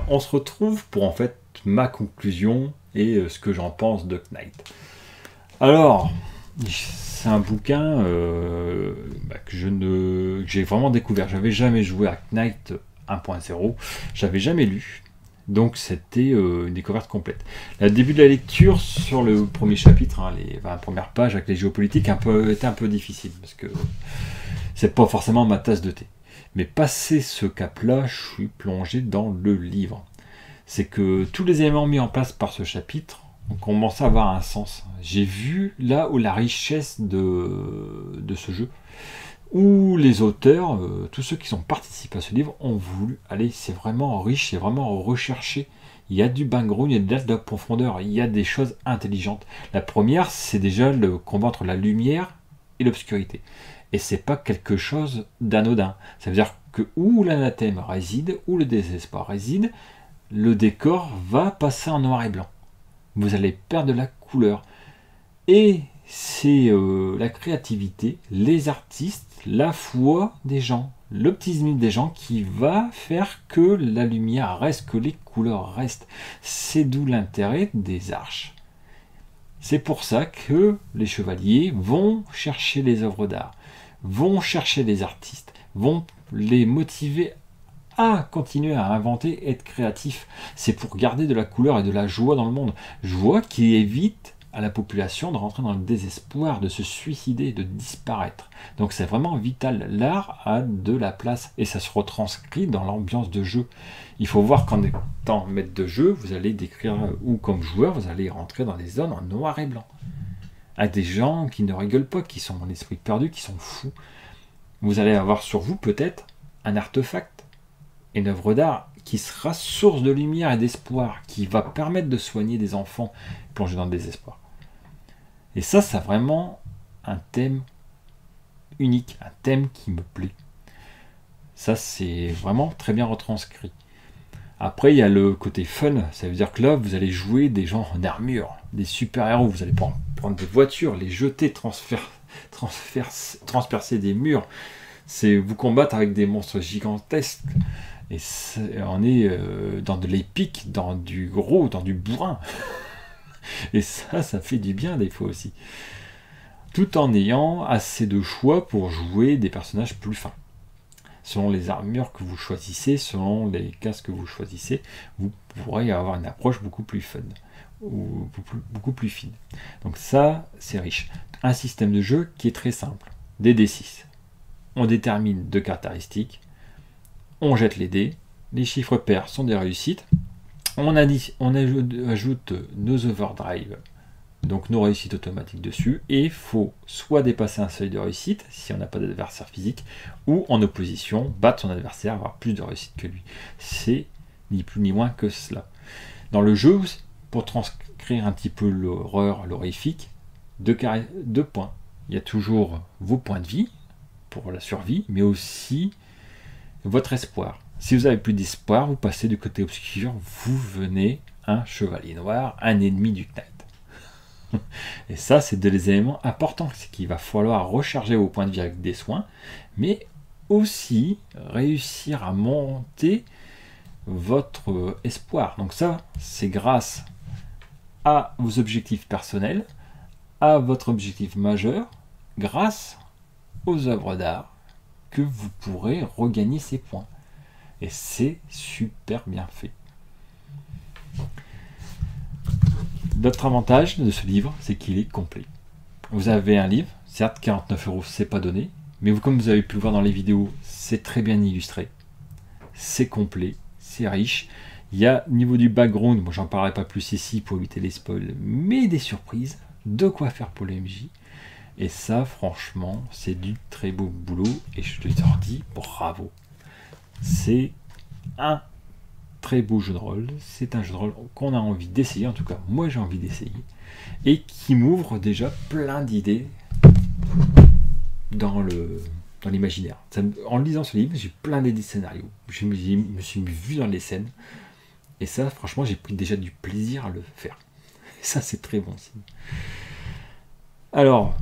on se retrouve pour en fait ma conclusion et ce que j'en pense de Knight. Alors, c'est un bouquin que j'ai vraiment découvert. J'avais jamais joué à Knight 1.0, j'avais jamais lu. Donc c'était une découverte complète. Le début de la lecture sur le premier chapitre, les 20 premières pages avec les géopolitiques, était un peu difficile parce que c'est pas forcément ma tasse de thé. Mais passé ce cap-là, je suis plongé dans le livre. C'est que tous les éléments mis en place par ce chapitre ont commencé à avoir un sens. J'ai vu là où la richesse de ce jeu, où les auteurs, tous ceux qui ont participé à ce livre, ont voulu aller, c'est vraiment riche, c'est vraiment recherché. Il y a du background, il y a de la profondeur, il y a des choses intelligentes. La première, c'est déjà le combat entre la lumière et l'obscurité. Et c'est pas quelque chose d'anodin. Ça veut dire que où l'anathème réside, où le désespoir réside, le décor va passer en noir et blanc. Vous allez perdre de la couleur. Et c'est la créativité, les artistes, la foi des gens, l'optimisme des gens qui va faire que la lumière reste, que les couleurs restent. C'est d'où l'intérêt des arches. C'est pour ça que les chevaliers vont chercher les œuvres d'art, vont chercher les artistes, vont les motiver à continuer à inventer, être créatif. C'est pour garder de la couleur et de la joie dans le monde. Joie qui évite à la population de rentrer dans le désespoir, de se suicider, de disparaître. Donc c'est vraiment vital. L'art a de la place et ça se retranscrit dans l'ambiance de jeu. Il faut voir qu'en étant maître de jeu, vous allez décrire, ou comme joueur, vous allez rentrer dans des zones en noir et blanc. Avec des gens qui ne rigolent pas, qui sont en esprit perdu, qui sont fous. Vous allez avoir sur vous peut-être un artefact, une œuvre d'art qui sera source de lumière et d'espoir, qui va permettre de soigner des enfants plongés dans le désespoir. Et ça, c'est vraiment un thème unique, un thème qui me plaît. Ça, c'est vraiment très bien retranscrit. Après, il y a le côté fun, ça veut dire que là, vous allez jouer des gens en armure, des super-héros, vous allez prendre des voitures, les jeter, transpercer des murs, c'est vous combattre avec des monstres gigantesques. Et on est dans de l'épique, dans du gros, dans du bourrin. Et ça fait du bien des fois aussi. Tout en ayant assez de choix pour jouer des personnages plus fins. Selon les armures que vous choisissez, selon les casques que vous choisissez, vous pourrez avoir une approche beaucoup plus fun, ou beaucoup plus fine. Donc ça, c'est riche. Un système de jeu qui est très simple. Des D6. On détermine deux caractéristiques. On jette les dés, les chiffres pairs sont des réussites, on ajoute nos overdrive, donc nos réussites automatiques dessus, et il faut soit dépasser un seuil de réussite, si on n'a pas d'adversaire physique, ou en opposition, battre son adversaire, avoir plus de réussite que lui. C'est ni plus ni moins que cela. Dans le jeu, pour transcrire un petit peu l'horreur, l'horrifique, deux points. Il y a toujours vos points de vie, pour la survie, mais aussi votre espoir. Si vous avez plus d'espoir, vous passez du côté obscur, vous venez un chevalier noir, un ennemi du Knight. Et ça, c'est des éléments importants. C'est qu'il va falloir recharger vos points de vie avec des soins, mais aussi réussir à monter votre espoir. Donc ça, c'est grâce à vos objectifs personnels, à votre objectif majeur, grâce aux œuvres d'art, que vous pourrez regagner ces points. Et c'est super bien fait. L'autre avantage de ce livre, c'est qu'il est complet. Vous avez un livre, certes 49 €, c'est pas donné, mais comme vous avez pu le voir dans les vidéos, c'est très bien illustré, c'est complet, c'est riche. Il y a, au niveau du background, moi j'en parlerai pas plus ici pour éviter les spoils, mais des surprises, de quoi faire pour les MJ. Et ça, franchement, c'est du très beau boulot, et je te leur dis bravo. C'est un très beau jeu de rôle, c'est un jeu de rôle qu'on a envie d'essayer, en tout cas moi j'ai envie d'essayer, et qui m'ouvre déjà plein d'idées dans l'imaginaire. En lisant ce livre, j'ai plein d'idées de scénarios, je me suis vu dans les scènes, et ça franchement j'ai pris déjà du plaisir à le faire. Et ça c'est très bon signe. Alors,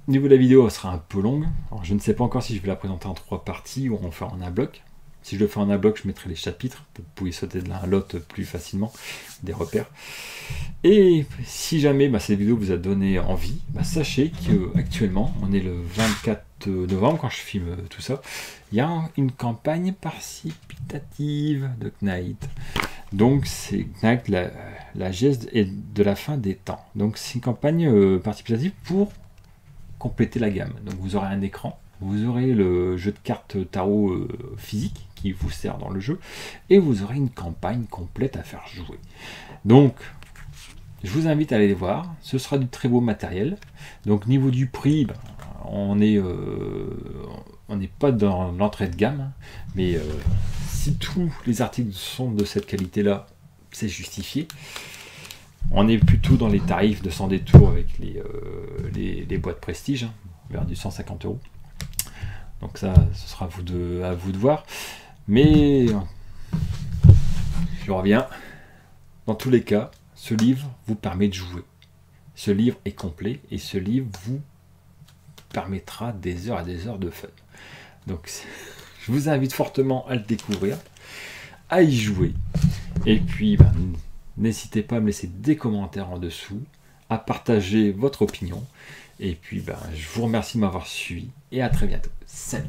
au niveau de la vidéo, elle sera un peu longue. Alors, je ne sais pas encore si je vais la présenter en 3 parties ou en faire en un bloc. Si je le fais en un bloc, je mettrai les chapitres pour que vous puissiez sauter de l'un à l'autre plus facilement, des repères. Et si jamais cette vidéo vous a donné envie, sachez qu'actuellement, on est le 24 novembre quand je filme tout ça, il y a une campagne participative de Knight. Donc c'est Knight, la geste est de la fin des temps. Donc c'est une campagne participative pour compléter la gamme. Donc vous aurez un écran, vous aurez le jeu de cartes tarot physique qui vous sert dans le jeu, et vous aurez une campagne complète à faire jouer. Donc je vous invite à aller les voir, ce sera du très beau matériel. Donc niveau du prix, on n'est pas dans l'entrée de gamme, mais si tous les articles sont de cette qualité-là, c'est justifié. On est plutôt dans les tarifs de Sans Détour avec les boîtes prestige, vers du 150 €. Donc ça, ce sera à vous de voir. Mais je reviens. Dans tous les cas, ce livre vous permet de jouer. Ce livre est complet et ce livre vous permettra des heures et des heures de fun. Donc je vous invite fortement à le découvrir, à y jouer. Et puis n'hésitez pas à me laisser des commentaires en dessous, à partager votre opinion. Et puis je vous remercie de m'avoir suivi et à très bientôt. Salut!